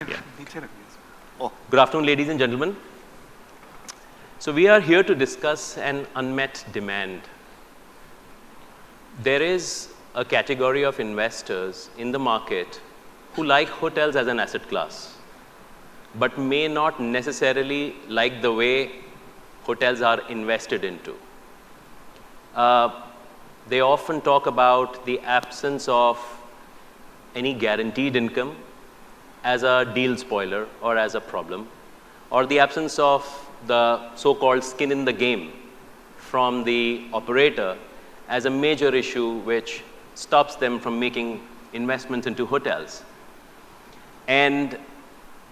Yeah. Good afternoon, ladies and gentlemen. So we are here to discuss an unmet demand. There is a category of investors in the market who like hotels as an asset class, but may not necessarily like the way hotels are invested into. They often talk about the absence of any guaranteed income as a deal spoiler or as a problem, or the absence of the so-called skin in the game from the operator as a major issue which stops them from making investments into hotels. And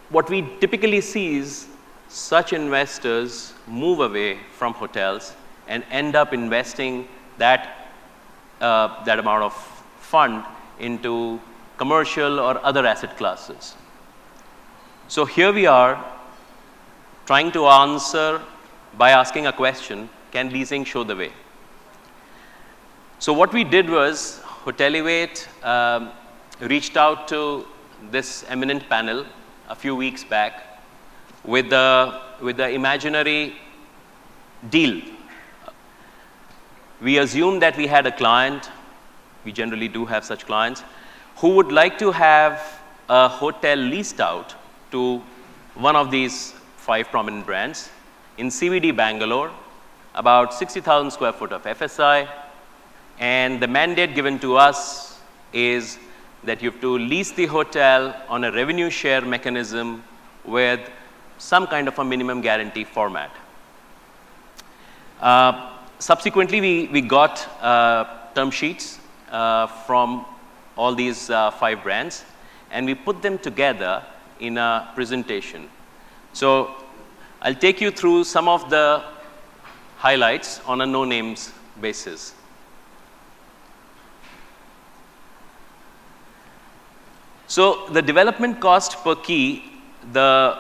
what we typically see is such investors move away from hotels and end up investing that amount of fund into commercial or other asset classes. So here we are trying to answer by asking a question, can leasing show the way? So what we did was Hotelivate reached out to this eminent panel a few weeks back with the imaginary deal. We assumed that we had a client, we generally do have such clients, who would like to have a hotel leased out to one of these 5 prominent brands in CBD Bangalore, about 60,000 square foot of FSI, and the mandate given to us is that you have to lease the hotel on a revenue share mechanism with some kind of a minimum guarantee format. Subsequently, we got term sheets from all these 5 brands, and we put them together in a presentation. So I'll take you through some of the highlights on a no-names basis. So the development cost per key, the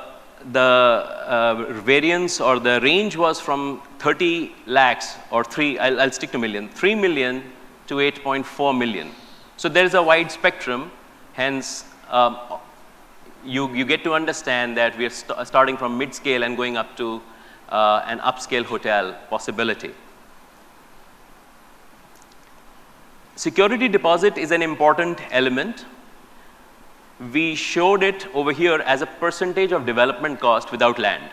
variance or the range was from 30 lakhs or I'll stick to million, 3 million to 8.4 million. So there is a wide spectrum, hence you get to understand that we are starting from mid-scale and going up to an upscale hotel possibility. Security deposit is an important element. We showed it over here as a percentage of development cost without land.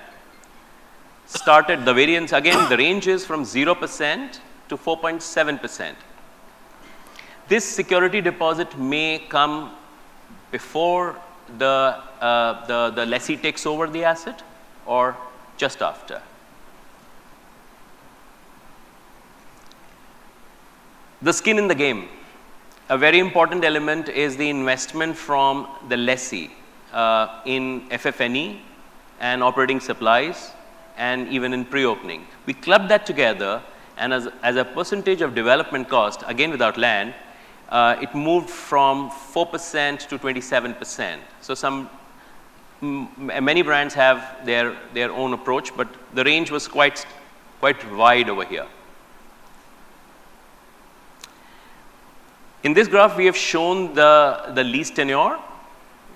Started the variance, again, the range is from 0% to 4.7%. This security deposit may come before the lessee takes over the asset or just after. The skin in the game. A very important element is the investment from the lessee in FF&E and operating supplies and even in pre-opening. We clubbed that together, and as a percentage of development cost, again without land, it moved from 4% to 27%. So many brands have their own approach, but the range was quite wide over here. In this graph, we have shown the lease tenure,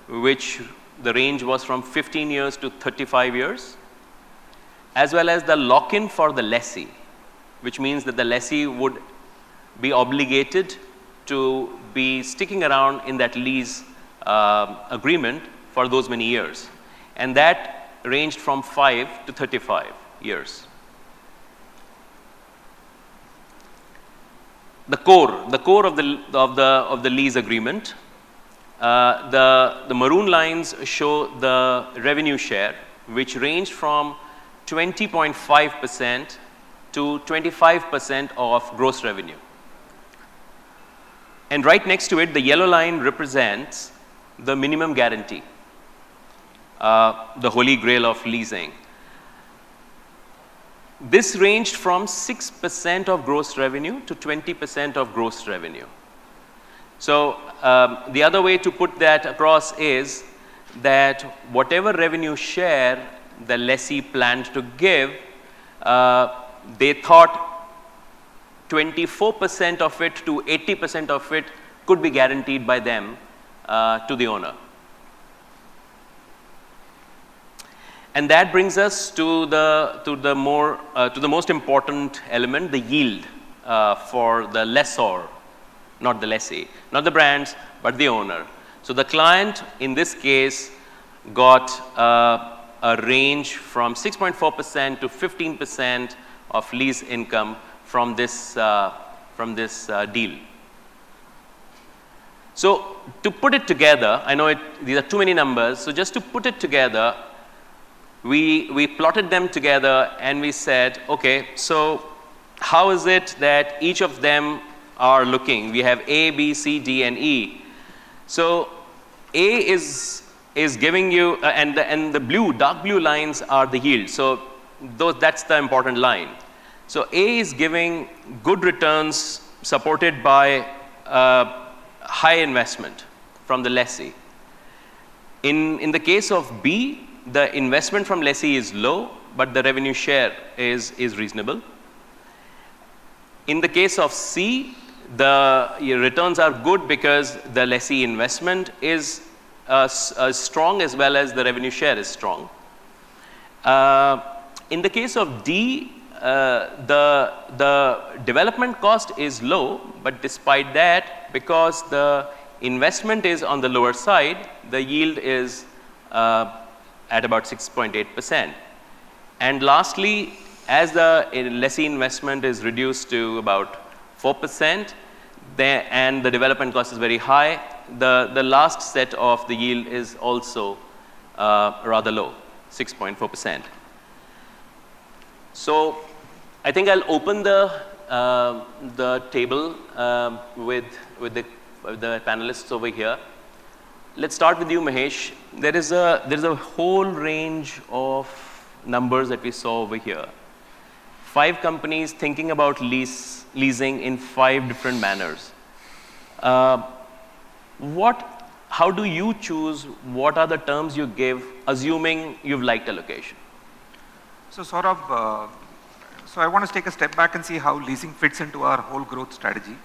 which the range was from 15 years to 35 years, as well as the lock-in for the lessee, which means that the lessee would be obligated to be sticking around in that lease agreement for those many years. And that ranged from 5 to 35 years. The core of the lease agreement, the maroon lines show the revenue share, which ranged from 20.5% to 25% of gross revenue. And right next to it, the yellow line represents the minimum guarantee, the holy grail of leasing. This ranged from 6% of gross revenue to 20% of gross revenue. So the other way to put that across is that whatever revenue share the lessee planned to give, they thought 24% of it to 80% of it could be guaranteed by them to the owner. And that brings us to the most important element, the yield for the lessor, not the lessee, not the brands, but the owner. So the client in this case got a range from 6.4% to 15% of lease income from this deal. So to put it together, I know these are too many numbers, so just to put it together, we plotted them together and we said, okay, so how is it that each of them are looking? We have A, B, C, D, and E. So A is giving you, and the blue, dark blue lines are the yield. So that's the important line. So A is giving good returns supported by high investment from the lessee. In the case of B, the investment from lessee is low, but the revenue share is reasonable. In the case of C, the returns are good because the lessee investment is strong as well as the revenue share is strong. In the case of D, the development cost is low, but despite that, because the investment is on the lower side, the yield is at about 6.8%. And lastly, as the lessee investment is reduced to about 4%, and the development cost is very high, the last set of the yield is also rather low, 6.4%. So I think I'll open the table with the panelists over here. Let's start with you, Mahesh. There is a whole range of numbers that we saw over here. 5 companies thinking about leasing in 5 different manners. How do you choose what are the terms you give, assuming you've liked a location? So Saurabh, so I want to take a step back and see how leasing fits into our whole growth strategy.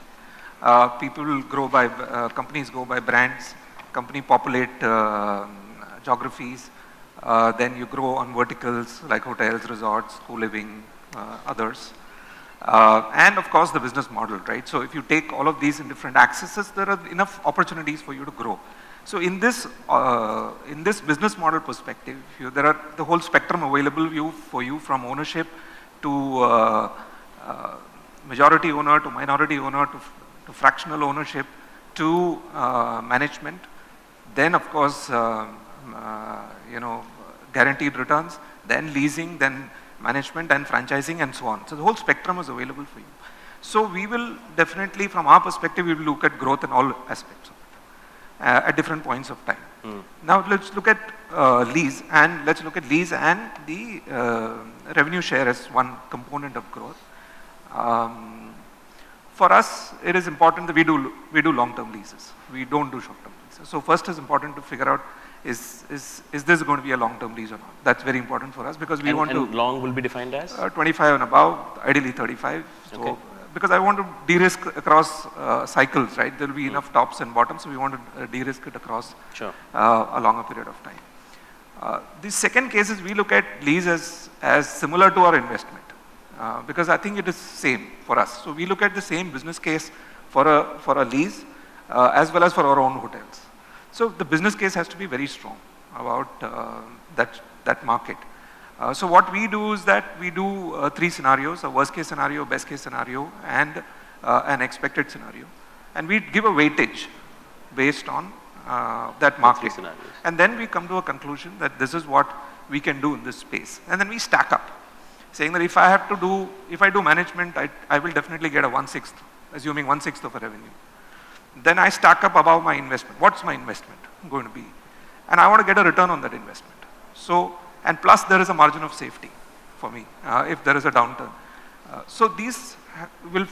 People grow by, companies go by brands, company populate geographies, then you grow on verticals like hotels, resorts, co-living, others. And of course the business model, right? So if you take all of these in different axes, there are enough opportunities for you to grow. So in this business model perspective, there are the whole spectrum available for you from ownership to majority owner to minority owner to fractional ownership to management. Then of course, guaranteed returns, then leasing, then management and franchising and so on. So the whole spectrum is available for you. So we will definitely, from our perspective, we will look at growth in all aspects of it at different points of time. Now let's look at lease, and let's look at lease and the revenue share as one component of growth. For us, it is important that we do long-term leases. We don't do short-term leases. So first is important to figure out is this going to be a long-term lease or not? That's very important for us because we want to. And long will be defined as? 25 and above, ideally 35. So okay. Because I want to de-risk across cycles, right? There will be enough tops and bottoms, so we want to de-risk it across a longer period of time. The second case is we look at lease as similar to our investment because I think it is same for us. So we look at the same business case for a lease as well as for our own hotels. So the business case has to be very strong about that market. So what we do is that we do 3 scenarios, a worst case scenario, best case scenario, and an expected scenario. And we give a weightage based on that market. And then we come to a conclusion that this is what we can do in this space. And then we stack up, saying that if I do management, I will definitely get a 1/6, assuming 1/6 of a revenue. Then I stack up above my investment. What's my investment going to be? And I want to get a return on that investment. So, and plus there is a margin of safety for me if there is a downturn. So these will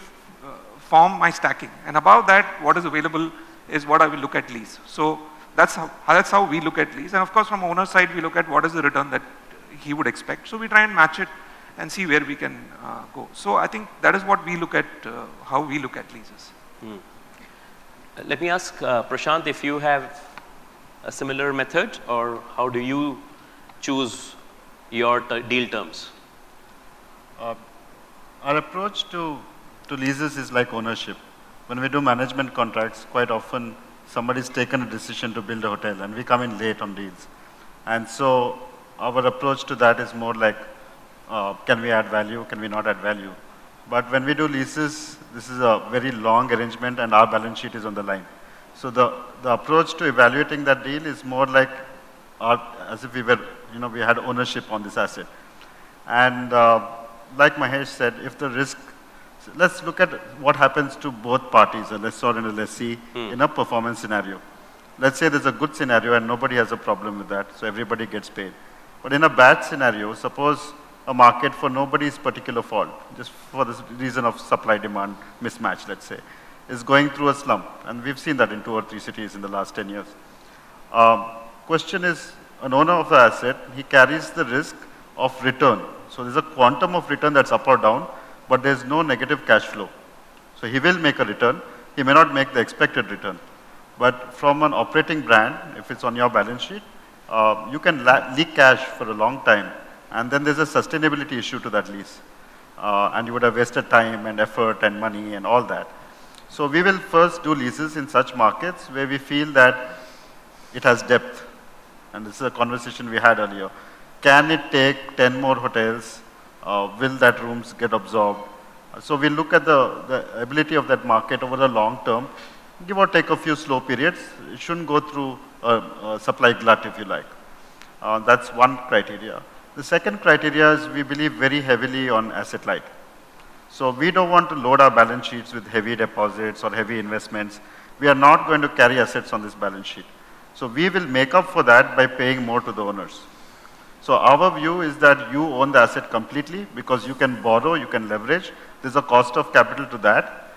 form my stacking. And above that, what is available is what I will look at lease. So that's how we look at lease. And of course, from owner side, we look at what is the return that he would expect. So we try and match it and see where we can go. So I think that is what we look at, how we look at leases. Let me ask Prashanth if you have a similar method, or how do you choose your deal terms? Our approach to leases is like ownership. When we do management contracts, quite often somebody's taken a decision to build a hotel and we come in late on deals. And so our approach to that is more like, can we add value, can we not add value? But when we do leases, this is a very long arrangement and our balance sheet is on the line. So the approach to evaluating that deal is more like as if we were, we had ownership on this asset. And like Mahesh said, if the risk, so let's look at what happens to both parties, a lessor and a lessee, in a performance scenario. Let's say there's a good scenario and nobody has a problem with that, so everybody gets paid. But in a bad scenario, suppose a market for nobody's particular fault, just for the reason of supply-demand mismatch, let's say, is going through a slump. And we've seen that in 2 or 3 cities in the last 10 years. Question is, an owner of the asset, he carries the risk of return. So there's a quantum of return that's up or down, but there's no negative cash flow. So he will make a return. He may not make the expected return. But from an operating brand, if it's on your balance sheet, you can leak cash for a long time. And then there's a sustainability issue to that lease. And you would have wasted time and effort and money and all that. So we will first do leases in such markets where we feel that it has depth. And this is a conversation we had earlier. Can it take 10 more hotels? Will that rooms get absorbed? So we look at the ability of that market over the long term, give or take a few slow periods. It shouldn't go through a supply glut, if you like. That's one criteria. The second criteria is we believe very heavily on asset light. So we don't want to load our balance sheets with heavy deposits or heavy investments. We are not going to carry assets on this balance sheet. So we will make up for that by paying more to the owners. So our view is that you own the asset completely because you can borrow, you can leverage. There's a cost of capital to that.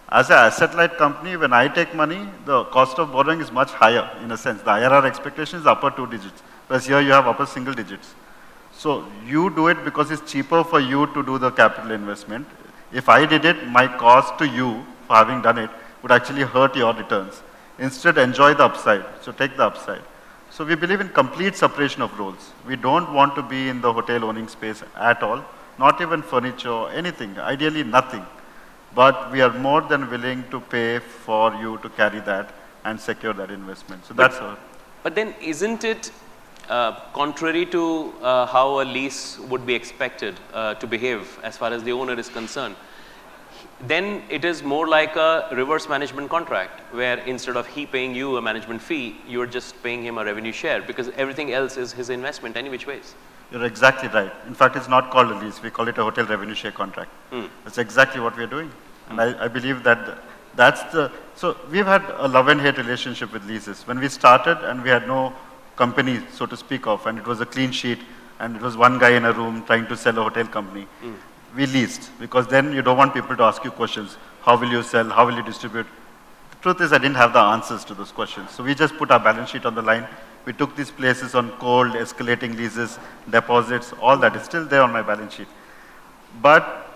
As an asset-light company, when I take money, the cost of borrowing is much higher in a sense. The IRR expectation is upper 2 digits, whereas here you have upper single digits. So you do it because it's cheaper for you to do the capital investment. If I did it, my cost to you for having done it would actually hurt your returns. Instead, enjoy the upside. So take the upside. So we believe in complete separation of roles. We don't want to be in the hotel owning space at all, not even furniture, anything, ideally nothing. But we are more than willing to pay for you to carry that and secure that investment. So that's our. But then isn't it contrary to how a lease would be expected to behave as far as the owner is concerned? Then it is more like a reverse management contract where instead of he paying you a management fee, you're just paying him a revenue share because everything else is his investment any which ways. You're exactly right. In fact, it's not called a lease. We call it a hotel revenue share contract. That's exactly what we're doing. And I believe that that's the, so we've had a love and hate relationship with leases. When we started and we had no company, so to speak of, and it was a clean sheet and it was one guy in a room trying to sell a hotel company. We leased because then you don't want people to ask you questions. How will you sell? How will you distribute? The truth is I didn't have the answers to those questions. So we just put our balance sheet on the line. We took these places on cold, escalating leases, deposits, all that is still there on my balance sheet. But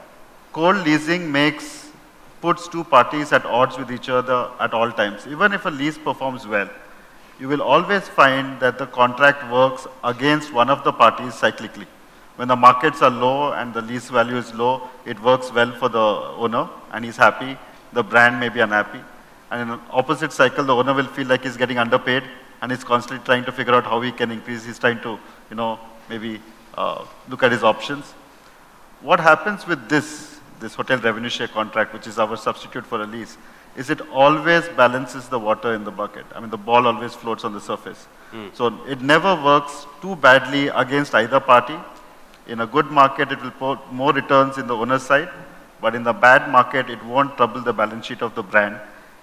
cold leasing puts two parties at odds with each other at all times. Even if a lease performs well, you will always find that the contract works against one of the parties cyclically. When the markets are low and the lease value is low, it works well for the owner and he's happy. The brand may be unhappy. And in an opposite cycle, the owner will feel like he's getting underpaid and he's constantly trying to figure out how he can increase. He's trying to, maybe look at his options. What happens with this hotel revenue share contract, which is our substitute for a lease, is it always balances the water in the bucket. I mean, the ball always floats on the surface. So it never works too badly against either party. In a good market, it will put more returns in the owner's side, but in the bad market, it won't trouble the balance sheet of the brand.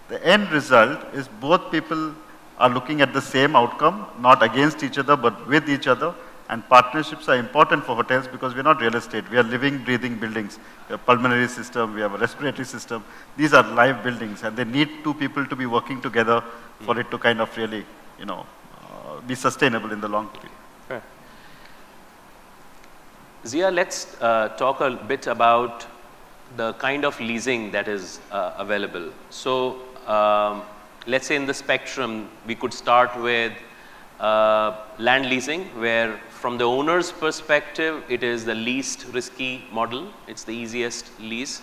The end result is both people are looking at the same outcome, not against each other, but with each other. And partnerships are important for hotels because we're not real estate. We are living, breathing buildings. We have a pulmonary system, we have a respiratory system. These are live buildings, and they need two people to be working together for it to kind of really, be sustainable in the long term. Fair. Zia, let's talk a bit about the kind of leasing that is available. So let's say in the spectrum, we could start with land leasing, where from the owner's perspective, it is the least risky model. It's the easiest lease,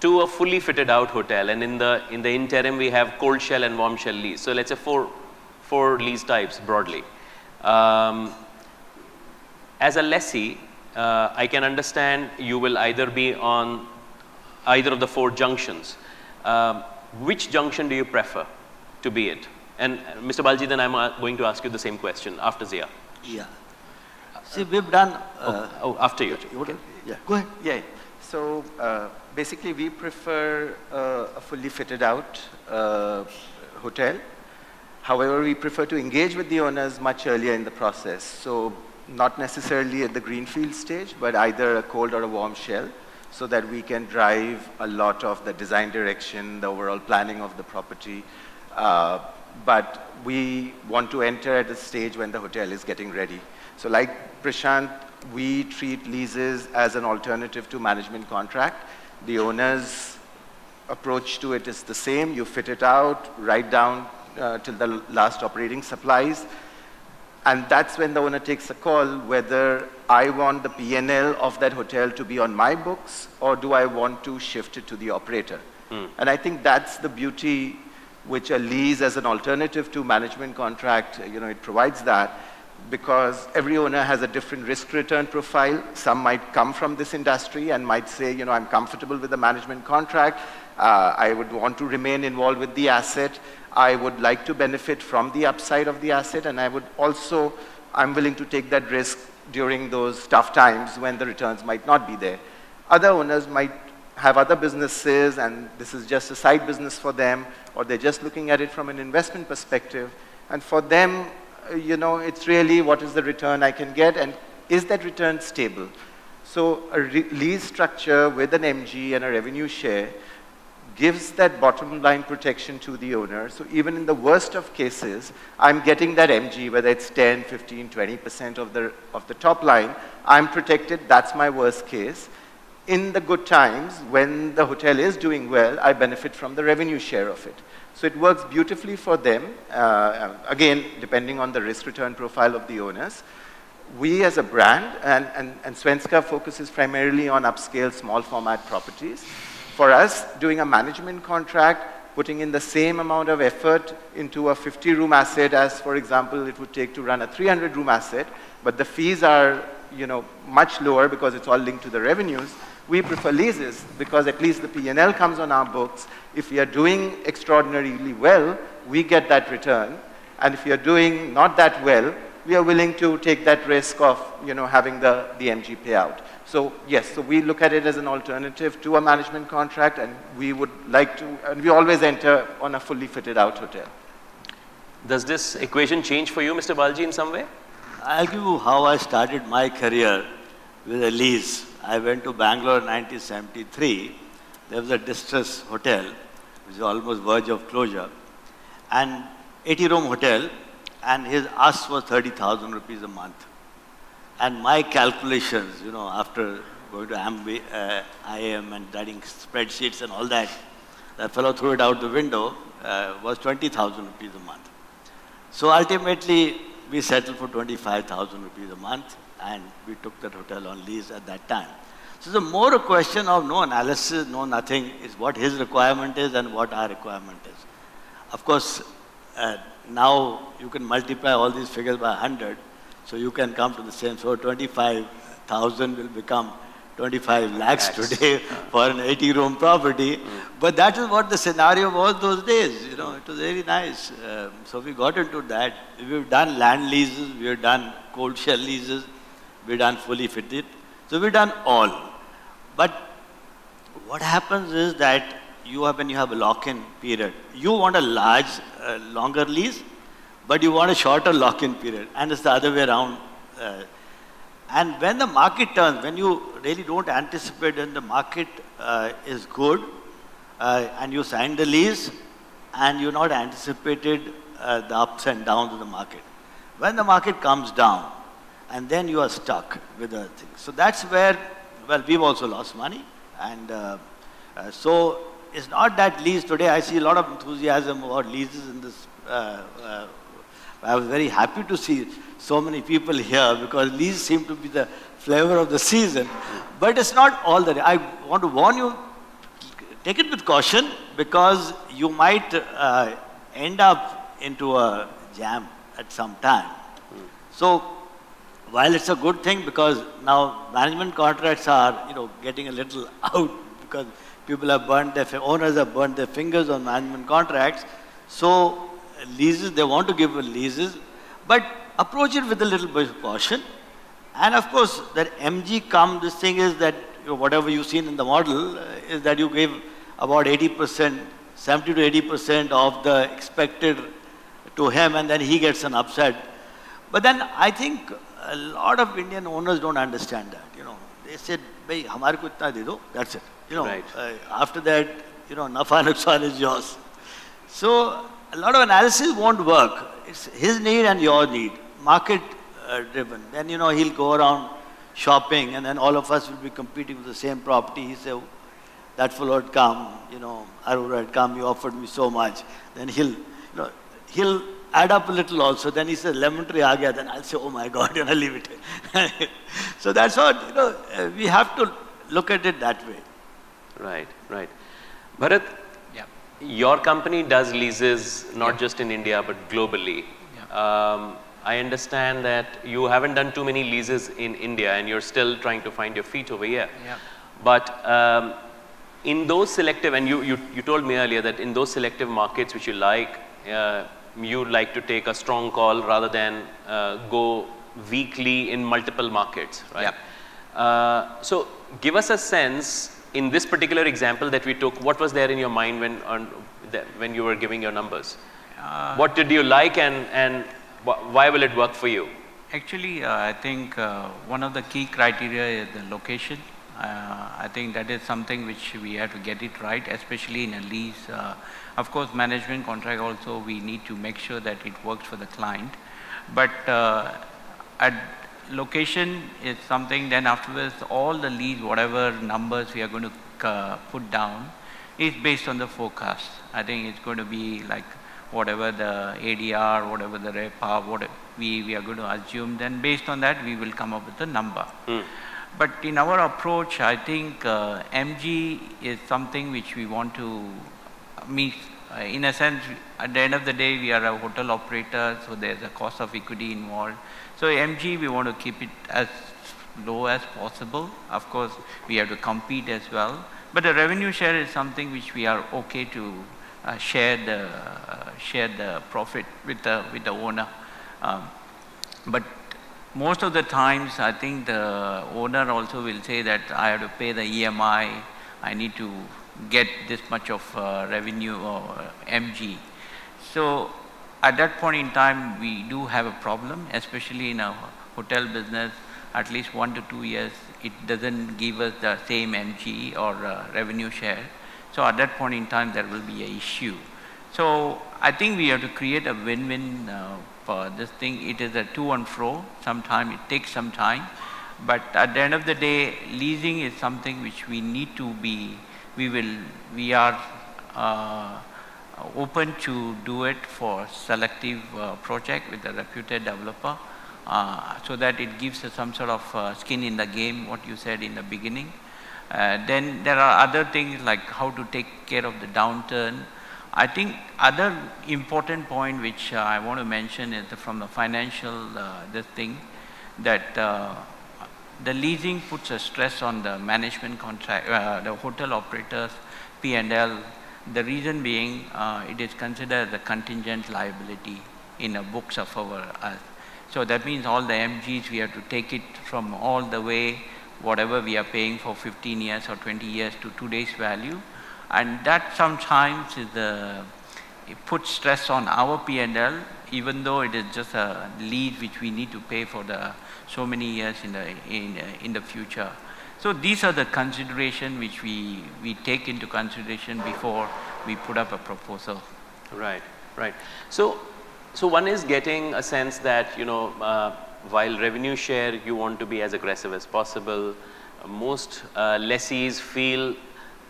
to a fully fitted out hotel. And in the interim, we have cold shell and warm shell lease. So let's say four lease types broadly. As a lessee, I can understand you will either be on either of the 4 junctions. Which junction do you prefer to be it? And Mr. Baljee, then I'm going to ask you the same question after Zia. Yeah. See, we've done... after you. Okay. Yeah, go ahead. Yeah. So basically, we prefer a fully fitted out hotel. However, we prefer to engage with the owners much earlier in the process. So not necessarily at the greenfield stage, but either a cold or a warm shell, so that we can drive a lot of the design direction, the overall planning of the property. But we want to enter at a stage when the hotel is getting ready. So like Prashanth, we treat leases as an alternative to management contract. The owner's approach to it is the same. You fit it out, right down till the last operating supplies. And that's when the owner takes a call whether I want the P&L of that hotel to be on my books, or do I want to shift it to the operator. And I think that's the beauty which a lease as an alternative to management contract, it provides that, because every owner has a different risk return profile. Some might come from this industry and might say, I'm comfortable with the management contract. I would want to remain involved with the asset. I would like to benefit from the upside of the asset, and I'm willing to take that risk during those tough times when the returns might not be there. Other owners might have other businesses, and this is just a side business for them, or they're just looking at it from an investment perspective. And for them, it's really what is the return I can get, and is that return stable? So a lease structure with an MG and a revenue share gives that bottom line protection to the owner. So even in the worst of cases, I'm getting that MG, whether it's 10, 15, 20% of the top line, I'm protected. That's my worst case. In the good times, when the hotel is doing well, I benefit from the revenue share of it. So it works beautifully for them, again, depending on the risk return profile of the owners. We as a brand, and Svenska focuses primarily on upscale small format properties. For us, doing a management contract, putting in the same amount of effort into a 50-room asset as, for example, it would take to run a 300-room asset, but the fees are, much lower because it's all linked to the revenues. We prefer leases because at least the P&L comes on our books. If we are doing extraordinarily well, we get that return. And if we are doing not that well, we are willing to take that risk of, having the MG payout. So yes, so we look at it as an alternative to a management contract, and we would like to, and we always enter on a fully fitted out hotel. Does this equation change for you, Mr. Baljee, in some way? I'll give you how I started my career with a lease. I went to Bangalore in 1973. There was a distress hotel, which was almost verge of closure, and 80-room hotel, and his ask was 30,000 rupees a month. And my calculations, after going to IIM and studying spreadsheets and all that, the fellow threw it out the window, was 20,000 rupees a month. So ultimately, we settled for 25,000 rupees a month, and we took that hotel on lease at that time. So the more a question of no analysis, no nothing, is what his requirement is and what our requirement is. Of course, now you can multiply all these figures by 100, so you can come to the same. So 25,000 will become 25 lakhs today for an 80-room property. But that is what the scenario was those days. It was very nice. So we got into that. We've done land leases, we've done cold shell leases, we've done fully fitted. So we've done all. But what happens is that when you have a lock-in period, you want a large, longer lease, but you want a shorter lock-in period, and it's the other way around. And when the market turns, when you really don't anticipate when the market is good, and you sign the lease, and you're not anticipated the ups and downs of the market. When the market comes down, and then you are stuck with other things. So that's where, we've also lost money, and so it's not that lease today. I see a lot of enthusiasm about leases in this I was very happy to see so many people here because Lease seemed to be the flavor of the season. But it's not all that. I want to warn you, take it with caution because you might end up into a jam at some time. So while it's a good thing because now management contracts are, getting a little out because people have burnt owners have burnt their fingers on management contracts. So leases, they want to give leases, but approach it with a little bit of caution. And of course, that MG this thing is that whatever you've seen in the model is that you give about 80%, 70 to 80% of the expected to him and then he gets an upset. But then I think a lot of Indian owners don't understand that. They said, "Bhai, hamare ko itna de do." That's it. Right. After that, nafa nuksan is yours. So a lot of analysis won't work. It's his need and your need, market driven. Then he'll go around shopping, and then all of us will be competing with the same property. He say, "That fellow had come, Aroor had come. You offered me so much." Then he'll add up a little also. Then he says, "Lemon tree aa gaya." Then I'll say, "Oh my God, leave it." So that's what we have to look at it that way. Right, right. Bharat, your company does leases not just in India but globally. I understand that you haven't done too many leases in India and you're still trying to find your feet over here. But in those selective, and you told me earlier that in those selective markets which you like to take a strong call rather than go weakly in multiple markets, right? So give us a sense, in this particular example that we took, what was there in your mind when you were giving your numbers? What did you like and why will it work for you? Actually, I think one of the key criteria is the location. I think that is something which we have to get it right, especially in a lease. Of course, management contract also, we need to make sure that it works for the client. But location is something, then afterwards, all the lease, whatever numbers we are going to put down, is based on the forecast. I think it's going to be like whatever the ADR, whatever the RevPAR, whatever we are going to assume, then based on that, we will come up with a number. But in our approach, I think MG is something which we want to meet. In a sense, at the end of the day, we are a hotel operator, so there's a cost of equity involved. So MG, we want to keep it as low as possible. Of course, we have to compete as well. But the revenue share is something which we are okay to share the profit with the owner. But most of the times, I think the owner also will say that I have to pay the EMI, I need to get this much of revenue or MG. So at that point in time, we do have a problem, especially in a hotel business. At least 1 to 2 years, it doesn't give us the same MG or revenue share. So at that point in time, there will be an issue. So I think we have to create a win-win for this thing. It is a to and fro. Sometimes it takes some time. But at the end of the day, leasing is something which we need to be, we are open to do it for selective project with a reputed developer, so that it gives us some sort of skin in the game, what you said in the beginning. Then there are other things like how to take care of the downturn. I think other important point which I want to mention is from the financial this thing, that the leasing puts a stress on the management contract, the hotel operators P&L. The reason being it is considered a contingent liability in the books of us. So that means all the MGs, we have to take it from all the way, whatever we are paying for 15 years or 20 years to today's value. And that sometimes is it puts stress on our P&L, even though it is just a lease which we need to pay for the so many years in the future. So these are the consideration which we take into consideration before we put up a proposal. Right, right. So one is getting a sense that, while revenue share, you want to be as aggressive as possible. Most lessees feel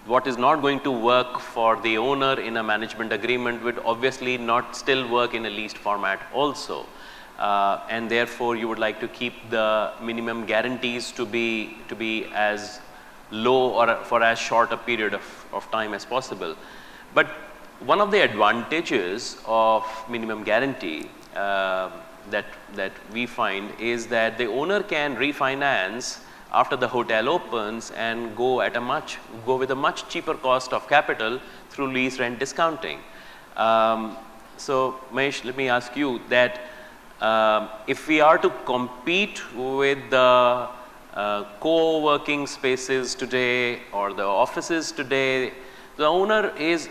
what is not going to work for the owner in a management agreement would obviously not still work in a leased format also. And therefore, you would like to keep the minimum guarantees to be as low or for as short a period of time as possible. But one of the advantages of minimum guarantee that we find is that the owner can refinance after the hotel opens and go with a much cheaper cost of capital through lease rent discounting. So Mahesh, let me ask you that if we are to compete with the co-working spaces today or the offices today, the owner is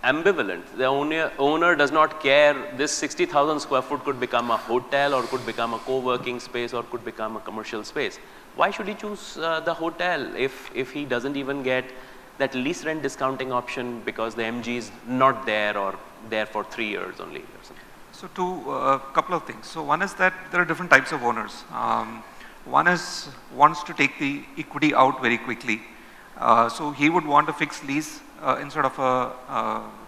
ambivalent. The owner does not care. This 60,000 square foot could become a hotel or could become a co-working space or could become a commercial space. Why should he choose the hotel if he doesn't even get that lease rent discounting option because the MG is not there or there for 3 years only or something? So a couple of things. So one is that there are different types of owners. One wants to take the equity out very quickly. So he would want a fixed lease instead of a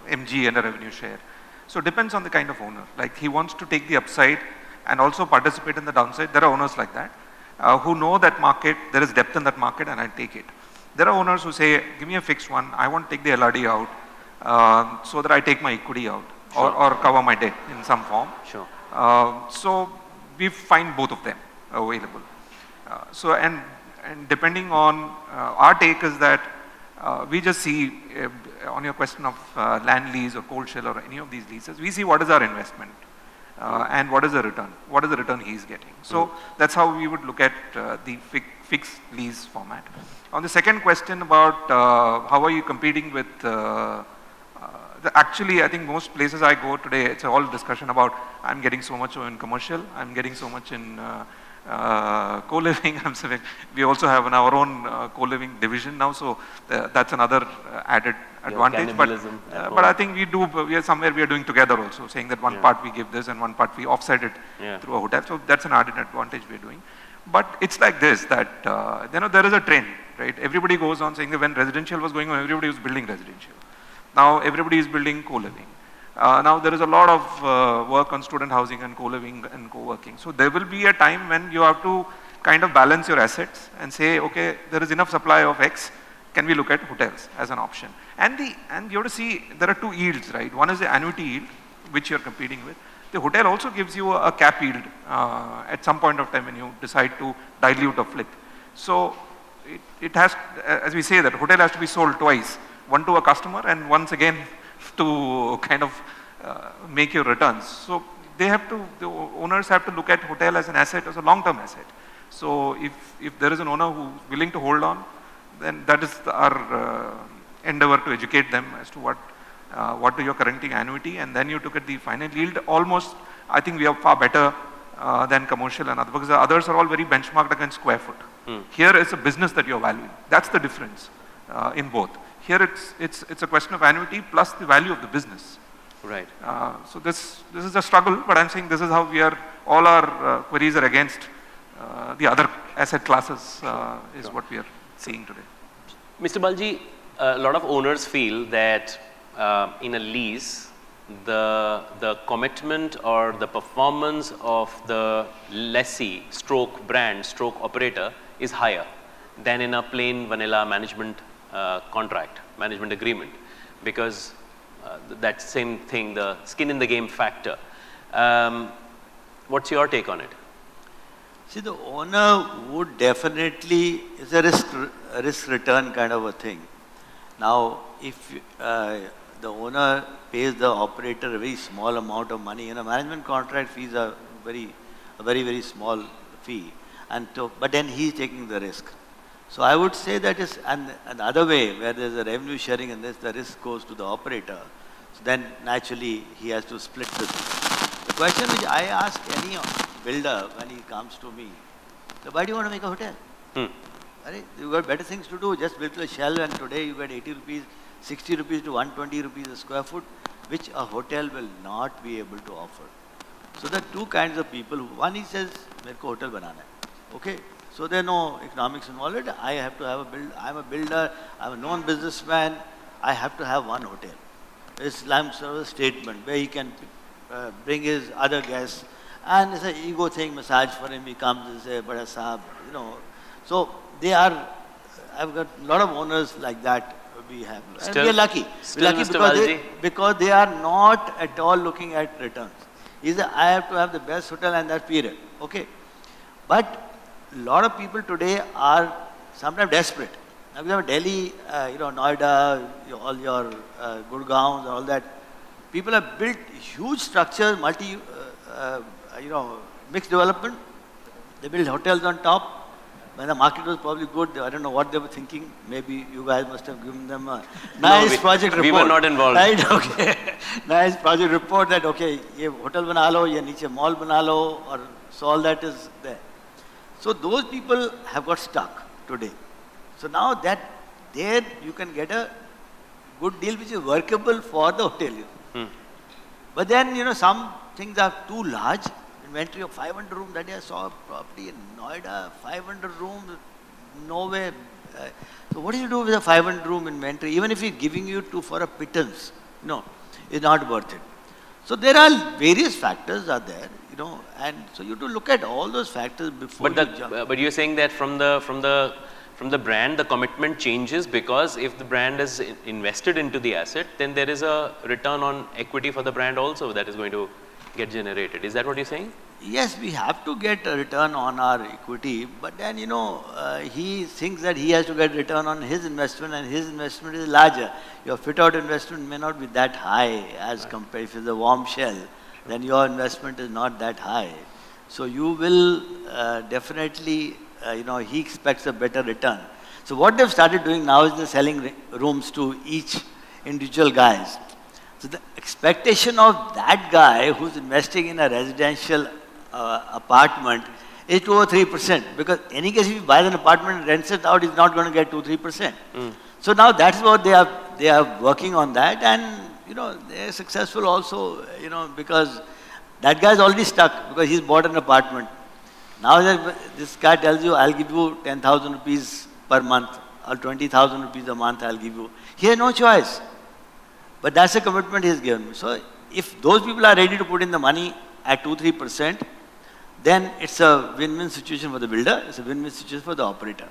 MG and a revenue share. So it depends on the kind of owner. Like he wants to take the upside and also participate in the downside. There are owners like that who know that market, there is depth in that market and I take it. There are owners who say, give me a fixed one, I want to take the LRD out so that I take my equity out. Sure. Or cover my debt in some form. Sure. So we find both of them available. So and depending on our take is that we just see on your question of land lease or cold shell or any of these leases, we see what is our investment and what is the return he is getting. So that's how we would look at the fixed lease format. On the second question about how are you competing with actually, I think most places I go today, it's all discussion about I'm getting so much in commercial, I'm getting so much in co-living. We also have our own co-living division now, so that's another added advantage. But I think we are somewhere we are doing together also, saying that one part we give this and one part we offset it through a hotel. So that's an added advantage we are doing. But it's like this, that there is a trend, right? Everybody goes on saying that when residential was going on, everybody was building residential. Now everybody is building co-living. Now there is a lot of work on student housing and co-living and co-working. So there will be a time when you have to kind of balance your assets and say, okay, there is enough supply of X, can we look at hotels as an option? And you have to see, there are two yields, right? One is the annuity yield, which you're competing with. The hotel also gives you a cap yield at some point of time when you decide to dilute or flip. So it has, as we say, that hotel has to be sold twice. One to a customer and once again to kind of make your returns. So the owners have to look at hotel as an asset, as a long-term asset. So if there is an owner who is willing to hold on, then that is our endeavor to educate them as to what do your current annuity, and then you look at the final yield. Almost, I think we are far better than commercial and other, because the others are all very benchmarked against square foot. Here is a business that you're valuing. That's the difference in both. Here it's a question of annuity plus the value of the business. Right. So this is a struggle, but I'm saying this is how we are, all our queries are against the other asset classes is what we are seeing today. Mr. Baljee, a lot of owners feel that in a lease, the commitment or the performance of the lessee, stroke brand, stroke operator is higher than in a plain vanilla management contract, management agreement, because that same thing, the skin in the game factor. What's your take on it? See, the owner would definitely, it's a risk return kind of a thing. Now, if the owner pays the operator a very small amount of money, management contract fees are a very small fee, but then he's taking the risk. So I would say that is, and the other way, where there's a revenue sharing and the risk goes to the operator, so then naturally he has to split the risk. The question which I ask any builder when he comes to me, so why do you want to make a hotel? You've got better things to do, just build a shell and today you get 80 rupees, 60 rupees to 120 rupees a square foot, which a hotel will not be able to offer. So there are two kinds of people. One, he says, मेरे को hotel बनाना है. Okay, So there are no economics involved. I have to have a build. I'm a builder. I'm a known businessman. I have to have one hotel. It's like sort of a statement where he can bring his other guests, and it's an ego thing, massage for him. He comes and says, "Bada Saab," you know. So they are. I've got a lot of owners like that. We have. And we are lucky. We're lucky because they are not at all looking at returns. I have to have the best hotel and that period. Okay. But a lot of people today are sometimes desperate. Now we have Delhi, Noida, all your Gurgaon, all that. People have built huge structures, mixed development. They build hotels on top. When the market was probably good, I don't know what they were thinking. Maybe you guys must have given them a nice project report. We were not involved. Right? Okay. Nice project report that, okay, ye hotel bana lo, ye niche mall bana lo, or so all that is there. So those people have got stuck today. So now that there you can get a good deal which is workable for the hotel. But then, some things are too large. Inventory of 500 rooms. That day I saw a property in Noida, 500 rooms, no way. So what do you do with a 500 room inventory? Even if he's giving you for a pittance, no, it's not worth it. So there are various factors are there, and so you have to look at all those factors before you jump. But you're saying that from the brand, the commitment changes, because if the brand is invested into the asset, then there is a return on equity for the brand also that is going to get generated. Is that what you're saying? Yes, we have to get a return on our equity, but then, he thinks that he has to get return on his investment, and his investment is larger. Your fit-out investment may not be that high as compared, if it's a warm shell, then your investment is not that high. So you will definitely, he expects a better return. So what they've started doing now is they're selling rooms to each individual guys. So the expectation of that guy who's investing in a residential apartment is 2 or 3%. Because in any case, if he buys an apartment and rents it out, he's not going to get 2-3%. So now that's what they are working on that, and they're successful also. Because that guy's already stuck because he's bought an apartment. Now this guy tells you, I'll give you 10,000 rupees per month or 20,000 rupees a month. I'll give you. He has no choice. But that's a commitment he's given me. So if those people are ready to put in the money at 2-3%, then it's a win-win situation for the builder, it's a win-win situation for the operator.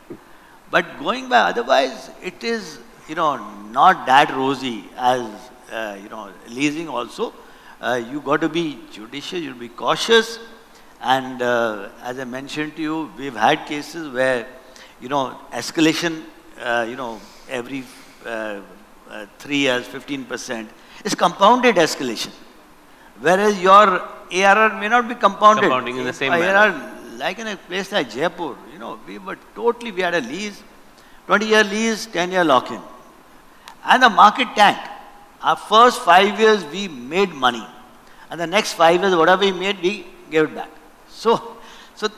But going by otherwise, it is, not that rosy as, leasing also. You got to be judicious, you'll be cautious. And as I mentioned to you, we've had cases where, escalation, every 3 years, 15%, is compounded escalation. Whereas your ARR may not be compounded. Compounding in the same manner. Like in a place like Jaipur, we had a lease, 20-year lease, 10-year lock-in. And the market tanked. Our first 5 years, we made money. And the next 5 years, whatever we made, we gave it back. So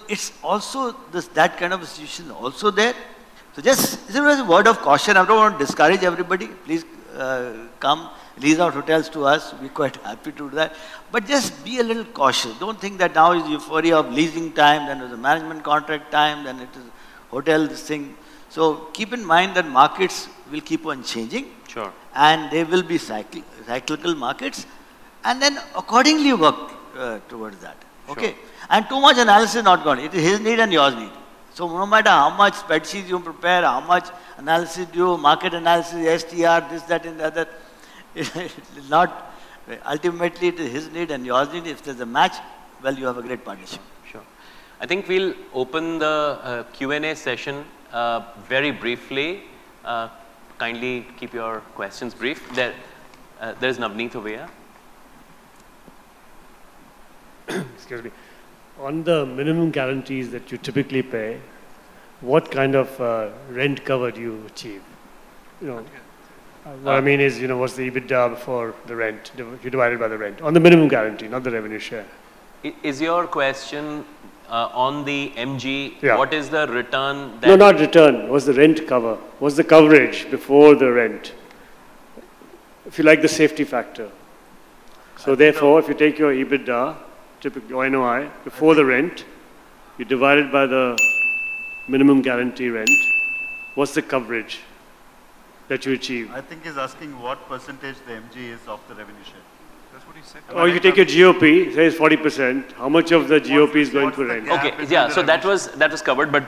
it's also that kind of a situation also there. So just this is a word of caution. I don't want to discourage everybody. Please come, lease out hotels to us. We're quite happy to do that. But just be a little cautious. Don't think that now is euphoria of leasing time, then there's a management contract time, then it is hotel, this thing. So keep in mind that markets will keep on changing. Sure. And they will be cyclical markets. And then accordingly work towards that. Okay. Sure. And too much analysis is not good. It is his need and yours need. So no matter how much spreadsheets you prepare, how much analysis do, market analysis, STR, this, that, and the other, it is not, ultimately it is his need and yours need. If there's a match, well, you have a great partnership. Sure. I think we'll open the Q&A session very briefly. Kindly keep your questions brief. There's Navneet over here. Excuse me. On the minimum guarantees that you typically pay, what kind of rent cover do you achieve? What I mean is, what's the EBITDA before the rent, you divide it by the rent, on the minimum guarantee, not the revenue share. Is your question on the MG, yeah. What is the return? No, not return. What's the rent cover? What's the coverage before the rent? If you like the safety factor. So therefore, if you take your EBITDA, typically NOI, before the rent, you divide it by the minimum guarantee rent, what's the coverage that you achieve? I think he's asking what percentage the MG is of the revenue share. That's what he said. Or you take your GOP, say it's 40%, how much of the GOP is going to rent? Okay, yeah, so that was covered, but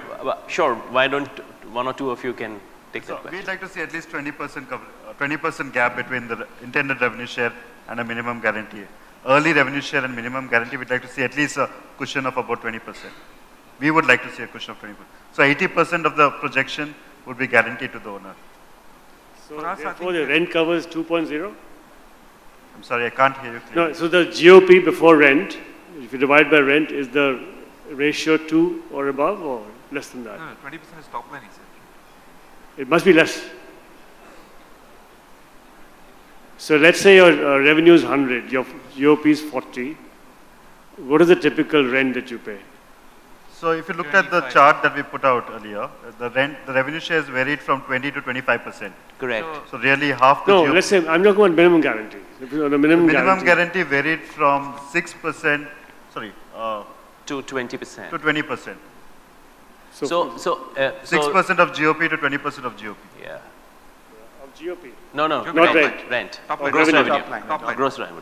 sure, why don't one or two of you can take that question? We'd like to see at least 20% 20% gap between the intended revenue share and a minimum guarantee. Early revenue share and minimum guarantee, we'd like to see at least a cushion of about 20%. We would like to see a cushion of 20%. So 80% of the projection would be guaranteed to the owner. So therefore the rent cover is 2.0? I'm sorry, I can't hear you clearly. No, so the GOP before rent, if you divide by rent, is the ratio 2 or above or less than that? No, 20% is top line, he said. It must be less. So let's say your revenue is 100, your GOP is 40. What is the typical rent that you pay? So if you looked at the chart that we put out earlier, the revenue shares varied from 20 to 25%. Correct. So really half the No, GOP. let's say, I'm talking about minimum guarantee. The minimum guarantee varied from 6%, sorry, to 20%. to 20%. So 6% of GOP to 20% of GOP. Yeah. Of GOP? No, not rent. Rent. Top line. Gross revenue. Top line. Gross revenue.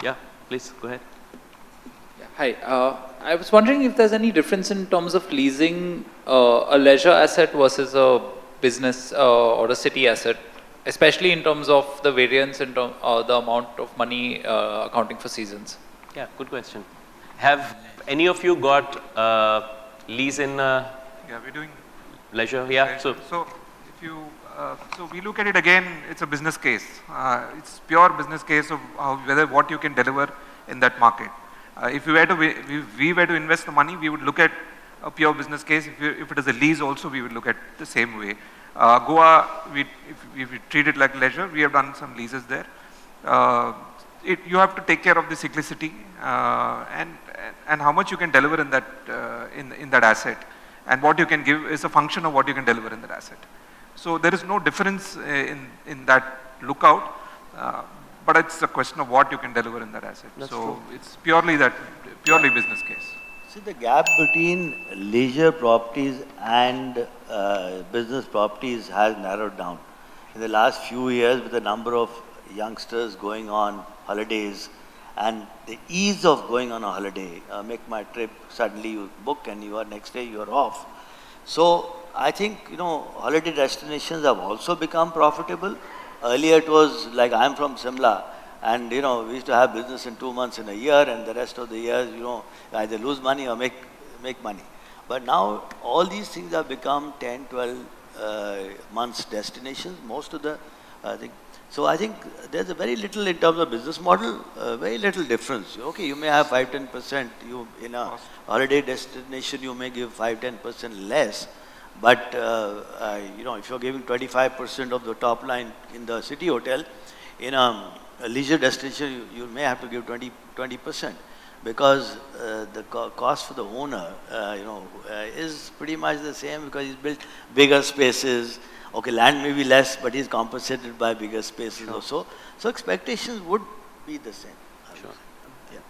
Yeah, please go ahead. Hi, I was wondering if there's any difference in terms of leasing a leisure asset versus a business or a city asset, especially in terms of the variance in the amount of money accounting for seasons. Yeah, good question. Have any of you got lease in Yeah, we're doing leisure? Yeah. So if you so we look at it again. It's a business case. It's pure business case of what you can deliver in that market. If we were to invest the money, we would look at a pure business case. If it is a lease also, we would look at the same way. Goa, if we treat it like leisure, we have done some leases there. You have to take care of the cyclicity and how much you can deliver in that in that asset, and what you can give is a function of what you can deliver in that asset. So there is no difference in that lookout. But it's a question of what you can deliver in that asset. That's so true. it's purely business case. See, the gap between leisure properties and business properties has narrowed down. In the last few years, with the number of youngsters going on holidays and the ease of going on a holiday, make my trip, suddenly you book and next day you are off. So I think, holiday destinations have also become profitable. Earlier it was like, I'm from Simla, and we used to have business in 2 months in a year, and the rest of the years, either lose money or make money. But now all these things have become 10, 12 months destinations, most of the thing. So I think there's a very little in terms of business model, very little difference. Okay, you may have 5-10%, in a holiday destination you may give 5-10% less. But, if you're giving 25% of the top line in the city hotel, in a leisure destination, you may have to give 20%, because the cost for the owner, is pretty much the same, because he's built bigger spaces. Okay, land may be less, but he's compensated by bigger spaces also. So expectations would be the same. Sure.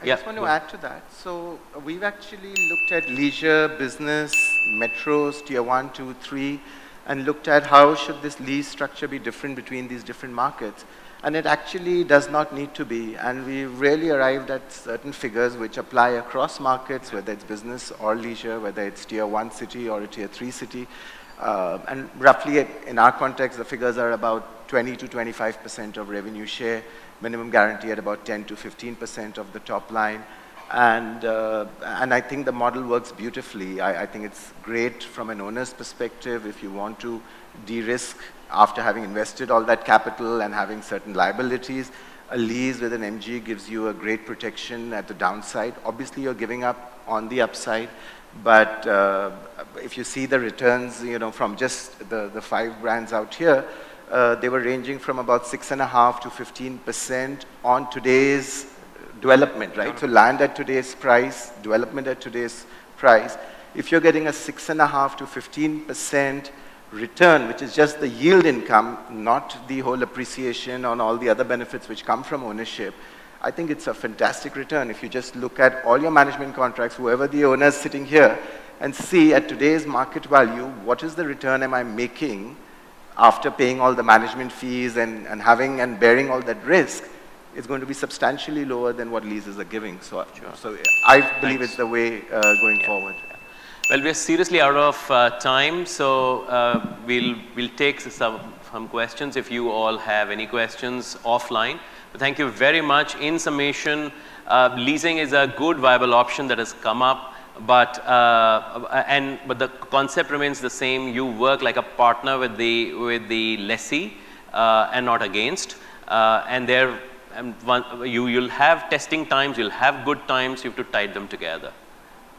I just want to add to that. So we've actually looked at leisure, business, metros, tier 1, 2, 3, and looked at how should this lease structure be different between these different markets. And it actually does not need to be. And we've really arrived at certain figures which apply across markets, whether it's business or leisure, whether it's tier 1 city or a tier 3 city. And roughly in our context, the figures are about 20 to 25% of revenue share, minimum guarantee at about 10 to 15% of the top line. And I think the model works beautifully. I think it's great from an owner's perspective if you want to de-risk after having invested all that capital and having certain liabilities. A lease with an MG gives you a great protection at the downside. Obviously, you're giving up on the upside. But if you see the returns, from just the 5 brands out here, they were ranging from about 6.5% to 15% on today's development, right? So land at today's price, development at today's price. If you're getting a 6.5% to 15% return, which is just the yield income, not the whole appreciation on all the other benefits which come from ownership, I think it's a fantastic return if you just look at all your management contracts, whoever the owner is sitting here, and see at today's market value, what is the return am I making after paying all the management fees and having and bearing all that risk. Is going to be substantially lower than what leases are giving. So, so I believe it's the way going forward. Well, we're seriously out of time, so we'll take some questions if you all have any questions offline. But thank you very much. In summation, leasing is a good viable option that has come up, but the concept remains the same. You work like a partner with the lessee and not against, you'll have testing times, you'll have good times, you have to tie them together.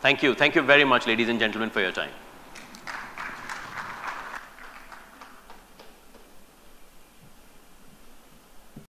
Thank you very much, ladies and gentlemen, for your time.